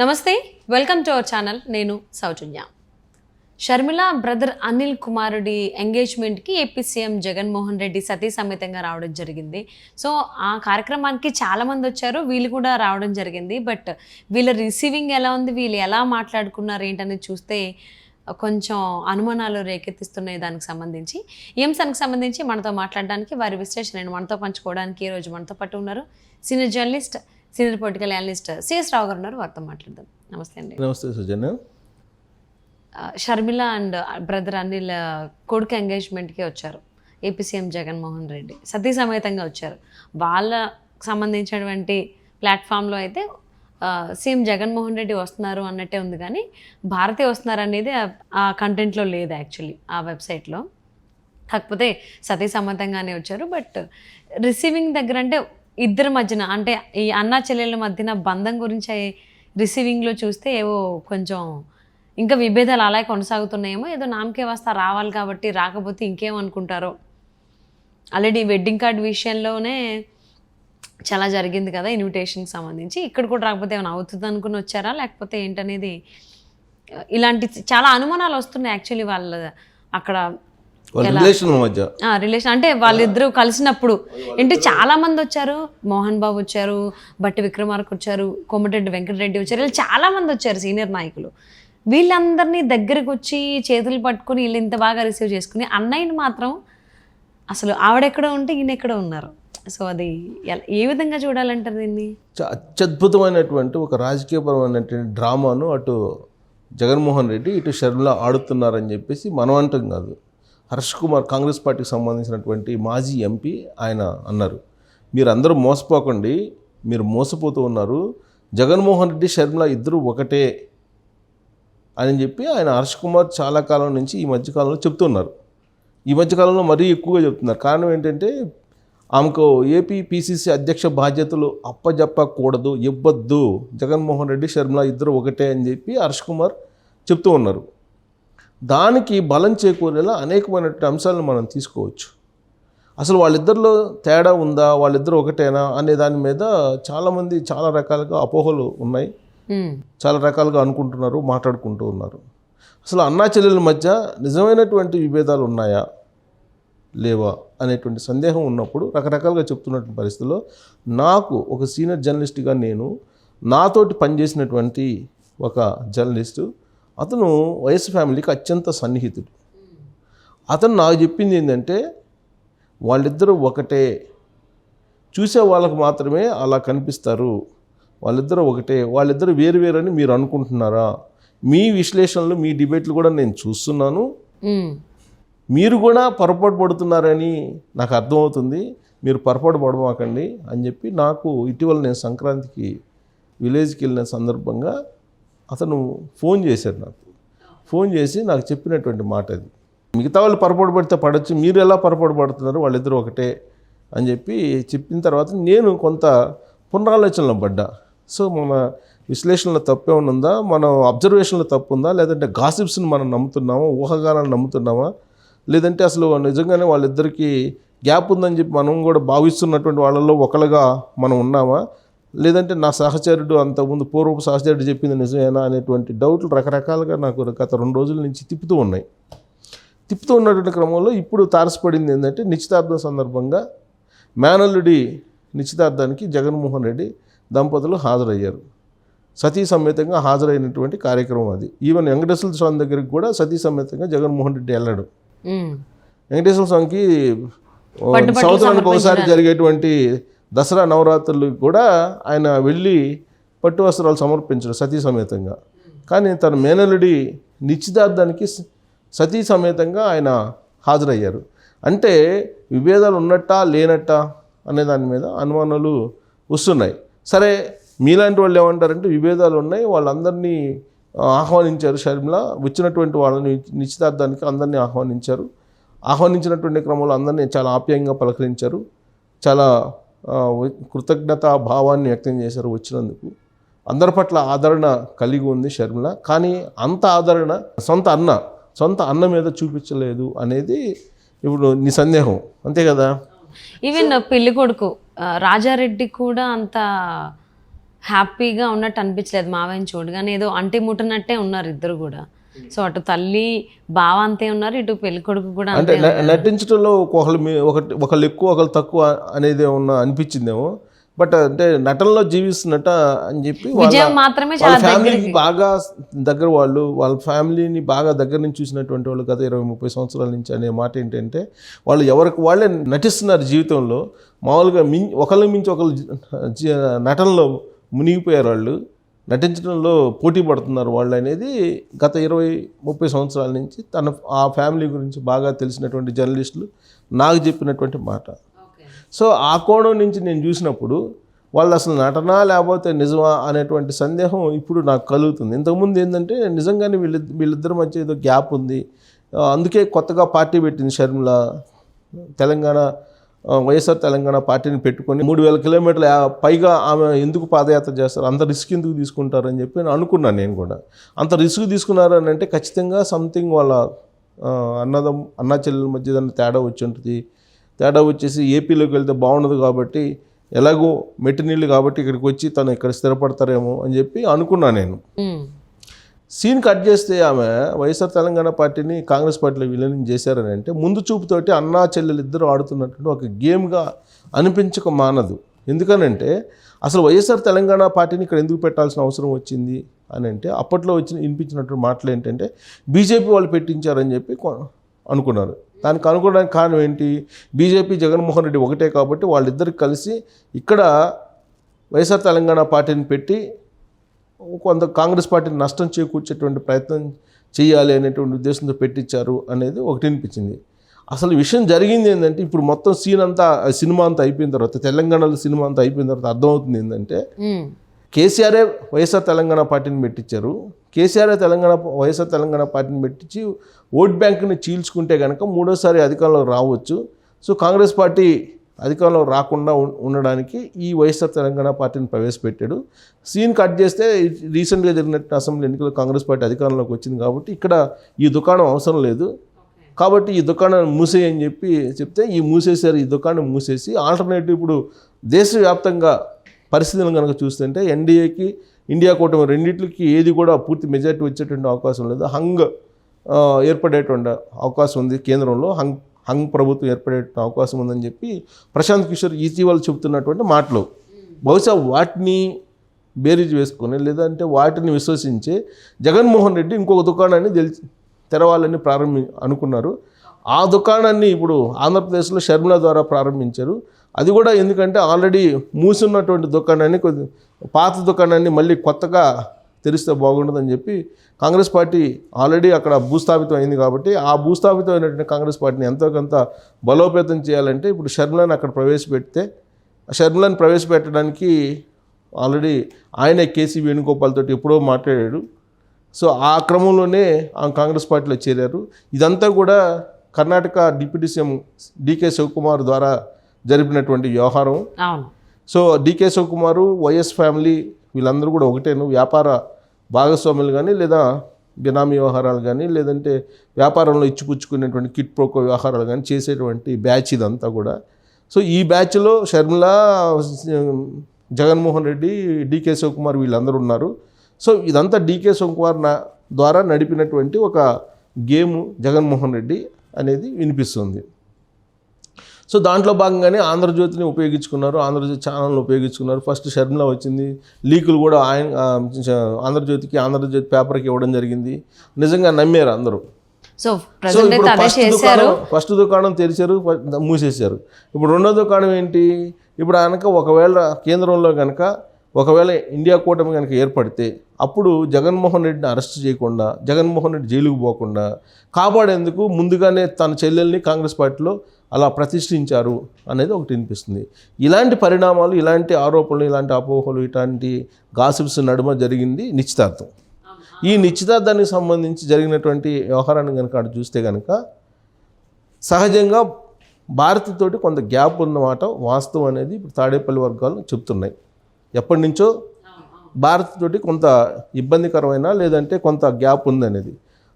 నమస్తే, welcome to our channel. నేను సౌజన్య. Sharmila brother Anil కుమారుడి ఎంగేజ్మెంట్కి ఏపీ సీఎం జగన్మోహన్ రెడ్డి సతీ సమేతంగా రావడం జరిగింది. సో ఆ కార్యక్రమానికి చాలామంది వచ్చారు, వీళ్ళు కూడా రావడం జరిగింది. బట్ వీళ్ళ రిసీవింగ్ ఎలా ఉంది, వీళ్ళు ఎలా మాట్లాడుకున్నారు ఏంటనేది చూస్తే కొంచెం అనుమానాలు రేకెత్తిస్తున్నాయి. దానికి సంబంధించి ఈ అంశానికి సంబంధించి మనతో మాట్లాడడానికి, వారి విశ్లేషణ మనతో పంచుకోవడానికి ఈరోజు మనతో పాటు ఉన్నారు senior journalist, senior political analyst CS Rao garu ఉన్నారు. వారితో మాట్లాడదాం. నమస్తే అండి. నమస్తే సుజన్య. షర్మిల అండ్ బ్రదర్ అనిల్ కొడుకు ఎంగేజ్మెంట్కి వచ్చారు ఏపీ సీఎం జగన్మోహన్ రెడ్డి, సతీ సమేతంగా వచ్చారు. వాళ్ళకు సంబంధించినటువంటి ప్లాట్ఫామ్లో అయితే సీఎం జగన్మోహన్ రెడ్డి వస్తున్నారు అన్నట్టే ఉంది, కానీ భారతి వస్తున్నారు అనేది ఆ కంటెంట్లో లేదు యాక్చువల్లీ ఆ వెబ్సైట్లో. కాకపోతే సతీ సమేతంగానే వచ్చారు. బట్ రిసీవింగ్ దగ్గర అంటే ఇద్దరి మధ్యన, అంటే ఈ అన్నా చెల్లెళ్ళ మధ్యన బంధం గురించి రిసీవింగ్లో చూస్తే ఏవో కొంచెం ఇంకా విభేదాలు అలాగే కొనసాగుతున్నాయేమో. ఏదో నామకే వస్తా రావాలి కాబట్టి, రాకపోతే ఇంకేమనుకుంటారో. ఆల్రెడీ వెడ్డింగ్ కార్డ్ విషయంలోనే చాలా జరిగింది కదా ఇన్విటేషన్కి సంబంధించి. ఇక్కడ కూడా రాకపోతే ఏమైనా అవుతుంది అనుకుని వచ్చారా లేకపోతే ఏంటనేది, ఇలాంటి చాలా అనుమానాలు వస్తున్నాయి యాక్చువల్లీ. వాళ్ళ అక్కడ రిలేషన్ అంటే వాళ్ళిద్దరూ కలిసినప్పుడు ఏంటి చాలా మంది వచ్చారు. మోహన్ బాబు వచ్చారు, బట్టి విక్రమార్క వచ్చారు, కోమటిరెడ్డి వెంకటరెడ్డి వచ్చారు, వీళ్ళు చాలా మంది వచ్చారు సీనియర్ నాయకులు. వీళ్ళందరినీ దగ్గరికి వచ్చి చేతులు పట్టుకుని వీళ్ళు ఇంత బాగా రిసీవ్ చేసుకుని, అన్నయ్యని మాత్రం అసలు ఆవిడెక్కడో ఉంటే ఈయన ఎక్కడో ఉన్నారు. సో అది ఏ విధంగా చూడాలంటారు దీన్ని? అత్యద్భుతమైనటువంటి ఒక రాజకీయపరమైనటువంటి డ్రామాను అటు జగన్మోహన్ రెడ్డి ఇటు షర్మిల ఆడుతున్నారని చెప్పేసి మనం అంటాం కాదు. హర్ష్ కుమార్, కాంగ్రెస్ పార్టీకి సంబంధించినటువంటి మాజీ ఎంపీ, ఆయన అన్నారు, మీరు అందరూ మోసపోకండి, మీరు మోసపోతూ ఉన్నారు, జగన్మోహన్ రెడ్డి షర్మిల ఇద్దరు ఒకటే అని చెప్పి ఆయన హర్ష్ కుమార్ చాలా కాలం నుంచి ఈ మధ్యకాలంలో చెప్తున్నారు. ఈ మధ్యకాలంలో మరీ ఎక్కువగా చెప్తున్నారు. కారణం ఏంటంటే ఆమెకు ఏపీ పిసిసి అధ్యక్ష బాధ్యతలు అప్పజెప్పకూడదు, ఇవ్వద్దు, జగన్మోహన్ రెడ్డి షర్మిల ఇద్దరు ఒకటే అని చెప్పి హర్ష్ కుమార్ చెప్తూ ఉన్నారు. దానికి బలం చేకూరేలా అనేకమైనటువంటి అంశాలను మనం తీసుకోవచ్చు. అసలు వాళ్ళిద్దరిలో తేడా ఉందా, వాళ్ళిద్దరు ఒకటేనా అనే దాని మీద చాలామంది చాలా రకాలుగా అపోహలు ఉన్నాయి, చాలా రకాలుగా అనుకుంటున్నారు, మాట్లాడుకుంటూ ఉన్నారు. అసలు అన్నా చెల్లెల మధ్య నిజమైనటువంటి విభేదాలు ఉన్నాయా లేవా అనేటువంటి సందేహం ఉన్నప్పుడు రకరకాలుగా చెప్తున్నటువంటి పరిస్థితుల్లో నాకు ఒక సీనియర్ జర్నలిస్ట్గా, నేను నాతోటి పనిచేసినటువంటి ఒక జర్నలిస్టు, అతను వైఎస్ ఫ్యామిలీకి అత్యంత సన్నిహితుడు. అతను నాకు చెప్పింది ఏంటంటే వాళ్ళిద్దరూ ఒకటే, చూసే వాళ్ళకు మాత్రమే అలా కనిపిస్తారు, వాళ్ళిద్దరూ ఒకటే, వాళ్ళిద్దరూ వేరు వేరని మీరు అనుకుంటున్నారా? మీ విశ్లేషణలు, మీ డిబేట్లు కూడా నేను చూస్తున్నాను, మీరు కూడా పొరపాటు పడుతున్నారని నాకు అర్థమవుతుంది, మీరు పొరపాటు పడమాకండి అని చెప్పి నాకు ఇటీవల నేను సంక్రాంతికి విలేజ్కి వెళ్ళిన సందర్భంగా అతను ఫోన్ చేశాడు. నాకు ఫోన్ చేసి నాకు చెప్పినటువంటి మాట అది. మిగతా వాళ్ళు పొరపాటు పడితే పడవచ్చు, మీరు ఎలా పొరపాటు పడుతున్నారు, వాళ్ళిద్దరూ ఒకటే అని చెప్పి చెప్పిన తర్వాత నేను కొంత పునరాలోచనలో పడ్డా. సో మన విశ్లేషణలో తప్పే ఉందా, మన అబ్జర్వేషన్లో తప్పు ఉందా, లేదంటే గాసిప్స్ని మనం నమ్ముతున్నామా, ఊహాగానాలు నమ్ముతున్నామా, లేదంటే అసలు నిజంగానే వాళ్ళిద్దరికీ గ్యాప్ ఉందని చెప్పి మనం కూడా భావిస్తున్నటువంటి వాళ్ళల్లో ఒకళ్ళుగా మనం ఉన్నామా, లేదంటే నా సహచరుడు అంతకుముందు పూర్వపు సహచరుడు చెప్పింది నిజమేనా అనేటువంటి డౌట్లు రకరకాలుగా నాకు గత 2 రోజుల నుంచి తిప్పుతూ ఉన్నాయి. తిప్పుతూ ఉన్నటువంటి క్రమంలో ఇప్పుడు తారసపడింది ఏంటంటే, నిశ్చితార్థం సందర్భంగా మేనల్లుడి నిశ్చితార్థానికి జగన్మోహన్ రెడ్డి దంపతులు హాజరయ్యారు. సతీ సమేతంగా హాజరైనటువంటి కార్యక్రమం అది. ఈవెన్ వెంకటేశ్వర స్వామి దగ్గరికి కూడా సతీ సమేతంగా జగన్మోహన్ రెడ్డి వెళ్ళాడు. వెంకటేశ్వర స్వామికి సంవత్సరానికి ఒకసారి జరిగేటువంటి దసరా నవరాత్రులు కూడా ఆయన వెళ్ళి పట్టు వస్త్రాలు సమర్పించాడు సతీ సమేతంగా. కానీ తన మేనల్లుడి నిశ్చితార్థానికి సతీ సమేతంగా ఆయన హాజరయ్యారు. అంటే విభేదాలు ఉన్నట్టా లేనట్టా అనే దాని మీద అనుమానాలు వస్తున్నాయి. సరే, మీలాంటి వాళ్ళు ఏమంటారంటే విభేదాలు ఉన్నాయి, వాళ్ళందరినీ ఆహ్వానించారు షర్మిల, వచ్చినటువంటి వాళ్ళని నిశ్చితార్థానికి అందరినీ ఆహ్వానించారు. ఆహ్వానించినటువంటి క్రమంలో అందరినీ చాలా ఆప్యాయంగా పలకరించారు, చాలా కృతజ్ఞతా భావాన్ని వ్యక్తం చేశారు వచ్చినందుకు. అందరి పట్ల ఆదరణ కలిగి ఉంది షర్మిల. కానీ అంత ఆదరణ సొంత అన్న మీద చూపించలేదు అనేది ఇప్పుడు నీ సందేహం, అంతే కదా? ఈవెన్ పెళ్లి కొడుకు రాజారెడ్డి కూడా అంత హ్యాపీగా ఉన్నట్టు అనిపించలేదు మావయ్యని చూడగానే, ఏదో అంటి ముట్టనట్టే ఉన్నారు ఇద్దరు కూడా. సో అటు తల్లి బావ అంతే ఉన్నారు, ఇటు పెళ్లి కొడుకు కూడా అంటే అంతే. నటించడంలో ఒకళ్ళు ఎక్కువ ఒకళ్ళు తక్కువ అనేది ఏమన్నా అనిపించిందేమో. బట్ అంటే నటనలో జీవిస్తున్నట్ట అని చెప్పి విజయం మాత్రమే వాళ్ళ చాలా ఫ్యామిలీకి బాగా దగ్గర, వాళ్ళ ఫ్యామిలీని బాగా దగ్గర నుంచి చూసినటువంటి వాళ్ళు గత 20-30 సంవత్సరాల నుంచి అనే మాట ఏంటంటే, వాళ్ళు ఎవరికి వాళ్ళే నటిస్తున్నారు జీవితంలో. మామూలుగా ఒకళ్ళ మించి ఒకళ్ళు నటనలో మునిగిపోయారు, వాళ్ళు నటించడంలో పోటీ పడుతున్నారు వాళ్ళు అనేది గత 20-30 సంవత్సరాల నుంచి ఆ ఫ్యామిలీ గురించి బాగా తెలిసినటువంటి జర్నలిస్టులు నాకు చెప్పినటువంటి మాట. సో ఆ కోణం నుంచి నేను చూసినప్పుడు వాళ్ళు అసలు నటనా లేకపోతే నిజమా అనేటువంటి సందేహం ఇప్పుడు నాకు కలుగుతుంది. ఇంతకుముందు ఏంటంటే నిజంగానే వీళ్ళిద్దరి మధ్య ఏదో గ్యాప్ ఉంది, అందుకే కొత్తగా పార్టీ పెట్టింది షర్మిల. తెలంగాణ వైఎస్ఆర్ తెలంగాణ పార్టీని పెట్టుకొని 3000 కిలోమీటర్ల పైగా ఆమె ఎందుకు పాదయాత్ర చేస్తారు, అంత రిస్క్ ఎందుకు తీసుకుంటారని చెప్పి నేను అనుకున్నాను. నేను కూడా అంత రిస్క్ తీసుకున్నారు అని అంటే ఖచ్చితంగా సంథింగ్ వాళ్ళ అన్నా చెల్లెల మధ్య ఏదైనా తేడా వచ్చి ఉంటుంది. తేడా వచ్చేసి ఏపీలోకి వెళ్తే బాగుండదు కాబట్టి, ఎలాగో మెట్టినీళ్ళు కాబట్టి ఇక్కడికి వచ్చి తను ఇక్కడ స్థిరపడతారేమో అని చెప్పి అనుకున్నాను నేను. సీన్ కట్ చేస్తే ఆమె వైఎస్ఆర్ తెలంగాణ పార్టీని కాంగ్రెస్ పార్టీలో విలీనం చేశారని అంటే ముందు చూపుతోటి అన్నా చెల్లెలు ఇద్దరు ఆడుతున్నటువంటి ఒక గేమ్గా అనిపించక మానదు. ఎందుకనంటే అసలు వైఎస్ఆర్ తెలంగాణ పార్టీని ఇక్కడ ఎందుకు పెట్టాల్సిన అవసరం వచ్చింది అని అంటే, అప్పట్లో వినిపించినటువంటి మాటలు ఏంటంటే బీజేపీ వాళ్ళు పెట్టించారని చెప్పి అనుకున్నారు. దానికి అనుకోవడానికి కారణం ఏంటి, బీజేపీ జగన్మోహన్ రెడ్డి ఒకటే కాబట్టి వాళ్ళిద్దరికి కలిసి ఇక్కడ వైఎస్ఆర్ తెలంగాణ పార్టీని పెట్టి కొంత కాంగ్రెస్ పార్టీని నష్టం చేకూర్చేటువంటి ప్రయత్నం చేయాలి అనేటువంటి ఉద్దేశంతో పెట్టించారు అనేది ఒకటి అనిపించింది. అసలు విషయం జరిగింది ఏంటంటే, ఇప్పుడు మొత్తం సినిమా అంతా అయిపోయిన తర్వాత, తెలంగాణలో సినిమా అంతా అయిపోయిన తర్వాత అర్థమవుతుంది ఏంటంటే, కేసీఆరే వైఎస్ఆర్ తెలంగాణ పార్టీని పెట్టించారు. కేసీఆరే వైఎస్ఆర్ తెలంగాణ పార్టీని పెట్టించి ఓట్ బ్యాంక్ని చీల్చుకుంటే కనుక మూడోసారి అధికారంలోకి రావచ్చు. సో కాంగ్రెస్ పార్టీ అధికారంలో రాకుండా ఉండడానికి ఈ వైఎస్ఆర్ తెలంగాణ పార్టీని ప్రవేశపెట్టాడు. సీన్ కట్ చేస్తే రీసెంట్గా జరిగినట్టు అసెంబ్లీ ఎన్నికల్లో కాంగ్రెస్ పార్టీ అధికారంలోకి వచ్చింది కాబట్టి ఇక్కడ ఈ దుకాణం అవసరం లేదు కాబట్టి ఈ దుకాణాన్ని మూసేయని చెప్తే మూసేశారు. ఈ దుకాణం మూసేసి ఆల్టర్నేటివ్ ఇప్పుడు దేశవ్యాప్తంగా పరిస్థితులను కనుక చూస్తుంటే ఎన్డీఏకి ఇండియా కూటమి రెండింటికి ఏది కూడా పూర్తి మెజారిటీ వచ్చేటువంటి అవకాశం లేదు. ఏర్పడేటువంటి అవకాశం ఉంది, కేంద్రంలో హంగ్ ప్రభుత్వం ఏర్పడే అవకాశం ఉందని చెప్పి ప్రశాంత్ కిషోర్ ఇటీవల చెబుతున్నటువంటి మాటలు. బహుశా వాటిని బేరీజ్ వేసుకొని లేదంటే వాటిని విశ్వసించి జగన్మోహన్ రెడ్డి ఇంకొక దుకాణాన్ని తెరవాలని అనుకున్నారు. ఆ దుకాణాన్ని ఇప్పుడు ఆంధ్రప్రదేశ్లో షర్మిల ద్వారా ప్రారంభించారు. అది కూడా ఎందుకంటే ఆల్రెడీ మూసున్నటువంటి దుకాణాన్ని, పాత దుకాణాన్ని మళ్ళీ కొత్తగా తెరిస్తే బాగుంటుందని చెప్పి కాంగ్రెస్ పార్టీ ఆల్రెడీ అక్కడ భూస్థాపితం అయింది కాబట్టి ఆ భూస్థాపితమైనటువంటి కాంగ్రెస్ పార్టీని ఎంతో కొంత బలోపేతం చేయాలంటే ఇప్పుడు షర్మిలను అక్కడ షర్మిలను ప్రవేశపెట్టడానికి ఆల్రెడీ ఆయనే కేసీ వేణుగోపాల్ తోటి ఎప్పుడో మాట్లాడాడు. సో ఆ క్రమంలోనే ఆ కాంగ్రెస్ పార్టీలో చేరారు. ఇదంతా కూడా Karnataka deputy CM DK Shivakumar ద్వారా జరిపినటువంటి వ్యవహారం. So DK Shivakumar, YS family వీళ్ళందరూ కూడా ఒకటేను. వ్యాపార భాగస్వాములు కానీ లేదా బినామీ వ్యవహారాలు కానీ లేదంటే వ్యాపారంలో ఇచ్చిపుచ్చుకునేటువంటి కిట్ ప్రోకో వ్యవహారాలు కానీ చేసేటువంటి బ్యాచ్ ఇదంతా కూడా. సో ఈ బ్యాచ్లో షర్మిల, జగన్మోహన్ రెడ్డి, డీకే శివకుమార్ వీళ్ళందరూ ఉన్నారు. సో ఇదంతా డీకే శివకుమార్ ద్వారా నడిపినటువంటి ఒక గేము జగన్మోహన్ రెడ్డి అనేది వినిపిస్తుంది. సో దాంట్లో భాగంగానే ఆంధ్రజ్యోతిని ఉపయోగించుకున్నారు, ఆంధ్రజ్యోతి ఛానల్ని ఉపయోగించుకున్నారు. ఫస్ట్ షర్మిల వచ్చింది, లీకులు కూడా ఆంధ్రజ్యోతి పేపర్కి ఇవ్వడం జరిగింది. నిజంగా నమ్మారు అందరూ. సో ఫస్ట్ దుకాణం తెరిచారు, మూసేశారు. ఇప్పుడు రెండో దుకాణం ఏంటి, ఇప్పుడు కనుక ఒకవేళ కేంద్రంలో కనుక ఇండియా కూటమి కనుక ఏర్పడితే అప్పుడు జగన్మోహన్ రెడ్డిని అరెస్ట్ చేయకుండా, జగన్మోహన్ రెడ్డి జైలుకు పోకుండా కాపాడేందుకు ముందుగానే తన చెల్లెల్ని కాంగ్రెస్ పార్టీలో అలా ప్రతిష్ఠించారు అనేది ఒకటి వినిపిస్తుంది. ఇలాంటి పరిణామాలు, ఇలాంటి ఆరోపణలు, ఇలాంటి అపోహలు, ఇలాంటి గాసిప్స్ నడుమ జరిగింది నిశ్చితార్థం. ఈ నిశ్చితార్థానికి సంబంధించి జరిగినటువంటి వ్యవహారాన్ని కనుక అటు చూస్తే కనుక సహజంగా భారతితోటి కొంత గ్యాప్ ఉన్నమాట వాస్తవం అనేది ఇప్పుడు తాడేపల్లి వర్గాలు చెప్తున్నాయి. ఎప్పటి నుంచో భారతితోటి కొంత ఇబ్బందికరమైన లేదంటే కొంత గ్యాప్ ఉందనేది.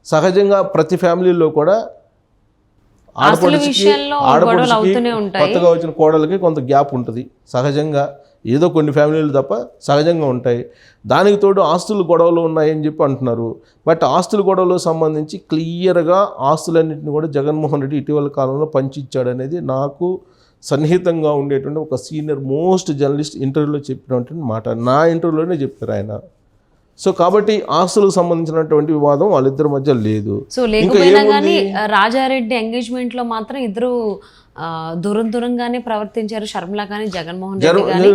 సహజంగా ప్రతి ఫ్యామిలీలో కూడా ఆడపడుచుకి కొత్తగా వచ్చిన కోడలకి కొంత గ్యాప్ ఉంటుంది. సహజంగా ఏదో కొన్ని ఫ్యామిలీలు తప్ప సహజంగా ఉంటాయి. దానికి తోడు ఆస్తులు గొడవలు ఉన్నాయని చెప్పి అంటున్నారు. బట్ ఆస్తుల గొడవలకు సంబంధించి క్లియర్గా ఆస్తులన్నింటినీ కూడా జగన్మోహన్ రెడ్డి ఇటీవల కాలంలో పంచిచ్చాడు అనేది నాకు సన్నిహితంగా ఉండేటువంటి ఒక సీనియర్ మోస్ట్ జర్నలిస్ట్ ఇంటర్వ్యూలో చెప్పినటువంటి మాట. నా ఇంటర్వ్యూలోనే చెప్పారు ఆయన. సో కాబట్టి ఆస్తులకు సంబంధించినటువంటి వివాదం వాళ్ళిద్దరి మధ్య లేదు. సో లేకపోయినా కానీ రాజారెడ్డి ఎంగేజ్మెంట్ లో మాత్రం ఇద్దరు దూరంగానే ప్రవర్తించారు. షర్మిల కానీ జగన్మోహన్ రెడ్డి కానీ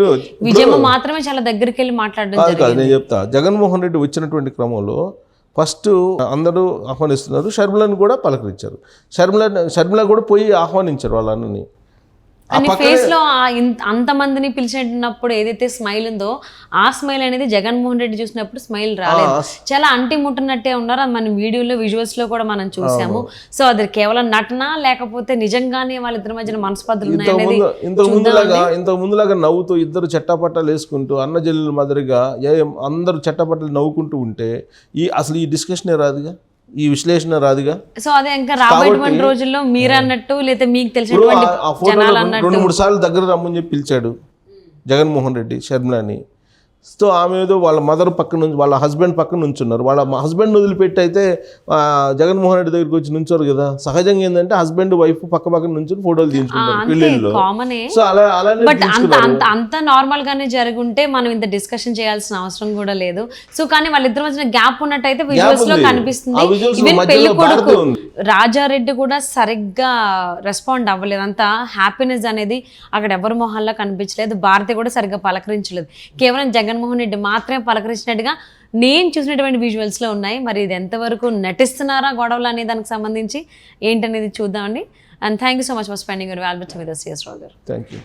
విజయమ్మ మాత్రమే చాలా దగ్గరికి వెళ్ళి మాట్లాడడం జరిగింది. నేను చెప్తా, జగన్మోహన్ రెడ్డి వచ్చినటువంటి క్రమంలో ఫస్ట్ అందరూ ఆహ్వానిస్తున్నారు, షర్మిలను కూడా పలకరించారు. షర్మిల కూడా పోయి ఆహ్వానించారు వాళ్ళ అన్నని. కానీ ఫేస్ లో అంతమందిని పిలిచినప్పుడు ఏదైతే స్మైల్ ఉందో ఆ స్మైల్ అనేది జగన్మోహన్ రెడ్డి చూసినప్పుడు స్మైల్ రాలేదు. చాలా అంటి ముట్టనట్టే ఉన్నారు. అది మన వీడియోలో విజువల్స్ లో కూడా మనం చూసాము. సో అది కేవలం నటన లేకపోతే నిజంగానే వాళ్ళిద్దరి మధ్యన మనస్పర్ధలు ఉన్నాయనేది ఇంతకు ముందులాగా నవ్వుతూ ఇద్దరు చట్టపట్టాలు వేసుకుంటూ అన్న చెల్లెల మాదిరిగా అందరూ చట్టపట్టాలు నవ్వుకుంటూ ఉంటే అసలు ఈ డిస్కషనే రాదుగా, ఈ విశ్లేషణ రాదుగా. సో అదే ఇంకా రాబోయేటువంటి రోజుల్లో మీరు అన్నట్టు లేదా మీకు తెలిసినటువంటి జనాలు అన్నట్టు 2-3 సార్లు దగ్గర రమ్మని చెప్పి పిలిచాడు జగన్మోహన్ రెడ్డి షర్మిలని. సో ఆమె ఏదో వాళ్ళ మదర్ పక్కన నుంచి వాళ్ళ హస్బెండ్ పక్కన నుంచున్నారు. వాళ్ళ హస్బెండ్ వదిలిపెట్టి అయితే జగన్మోహన్ రెడ్డి దగ్గరికి వచ్చి నుంచోరు కదా. సహజంగా ఏంటంటే హస్బెండ్ వైఫ్ పక్క నుంచి ఫోటోలు తీయించుకుంటారు పెళ్ళిళ్ళు. సో అలానే బట్ అంత నార్మల్ గానే జరుగుంటే మనం ఇంత డిస్కషన్ చేయాల్సిన అవసరం కూడా లేదు. సో కానీ వాళ్ళిద్దరి మధ్య గ్యాప్ ఉన్నట్టయితే విజువల్స్ లో కనిపిస్తుంది. ఈవెన్ పెళ్లి కొడుకు రాజారెడ్డి కూడా సరిగ్గా రెస్పాండ్ అవ్వలేదు. అంత హ్యాపీనెస్ అనేది అక్కడ ఎవరి మొహాల్లో కనిపించలేదు. భారతి కూడా సరిగ్గా పలకరించలేదు. కేవలం జగన్మోహన్ రెడ్డి మాత్రమే పలకరించినట్టుగా నేను చూసినటువంటి విజువల్స్లో ఉన్నాయి. మరి ఇది ఎంతవరకు నటిస్తున్నారా గొడవలు అనే దానికి సంబంధించి ఏంటనేది చూద్దామండి. And thank you so much for spending your valuable time with us, CS Rao గారు. Thank you.